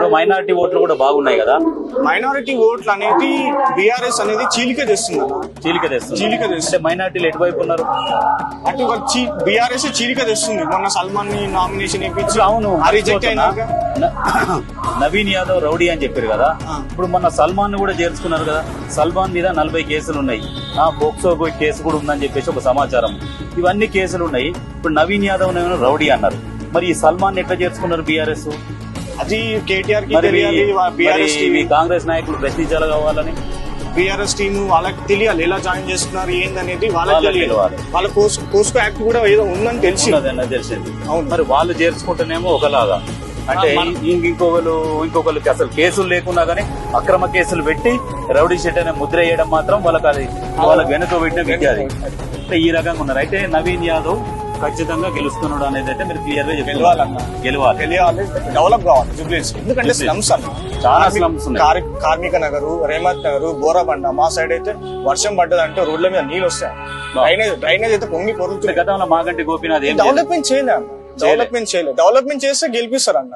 ఇప్పుడు మైనారిటీ ఓట్లు కూడా బాగున్నాయి కదా. మైనారిటీ ఓట్లు అనేది బీఆర్ఎస్ అనేది చీలిక తెస్తుంది అన్న. చీలిక తెస్తుంది. చీలిక తెస్తుంది అంటే మైనారిటీలు ఎటువైపు ఉన్నారు? అటు వచ్చి బీఆర్ఎస్ చీలిక తెస్తుంది. మొన్న సల్మాన్ ని నామినేషన్ ఇప్పించి అవును రిజెక్ట్ అయినాక నవీన్ యాదవ్ రౌడీ అని చెప్పారు కదా. ఇప్పుడు మొన్న సల్మాన్ ని కూడా చేర్చుకున్నారు కదా. సల్మాన్ మీద 40 కేసులు ఉన్నాయి. పోక్సో కేసు కూడా ఉందని చెప్పేసి ఒక సమాచారం. ఇవన్నీ కేసులు ఉన్నాయి. ఇప్పుడు నవీన్ యాదవ్ రౌడీ అన్నారు. మరి ఈ సల్మాన్ ఎట్లా చేర్చుకున్నారు బీఆర్ఎస్? అది కేటీఆర్ కి తెలియాలి. బీఆర్ఎస్ కాంగ్రెస్ నాయకులు ప్రశ్నించాలి కావాలని. బీఆర్ఎస్ టీమ్ వాళ్ళకి తెలియాలి ఎలా జాయిన్ చేస్తున్నారు ఏందనేది వాళ్ళకి తెలియాలి. వాళ్ళ కోస్కో యాక్ట్ కూడా ఏదో ఉందని తెలిసింది. అవును, మరి వాళ్ళు చేర్చుకుంటేనేమో ఒకలాగా అంటే ఇంకొకరికి అసలు కేసులు లేకున్నా గానీ అక్రమ కేసులు పెట్టి రౌడీ షీట్ అనే ముద్ర వేయడం మాత్రం వాళ్ళకి వెనుక పెట్టిన విద్య. అది అంటే ఈ రకంగా ఉన్నారు. అయితే నవీన్ యాదవ్ ఖచ్చితంగా గెలుస్తున్నాడు అనేది అయితే మీరు క్లియర్ గా గెలవాలి. డెవలప్ కావాలి జూబ్లీస్. ఎందుకంటే స్లమ్స్ అన్న చాలా స్లమ్స్ ఉన్నాయి. కార్మిక నగరు, రేమత్ నగరు, బోరాబండ మా సైడ్ అయితే వర్షం పడ్డదంటే రోడ్ల మీద నీళ్ళు వస్తాయి. డ్రైనేజ్ అయితే పొంగి పొరుతుంది. గతంలో మాగంటి గోపీనాథ్ డెవలప్మెంట్ చేయలేదు. డెవలప్మెంట్ చేస్తే గెలిపిస్తారు అన్న.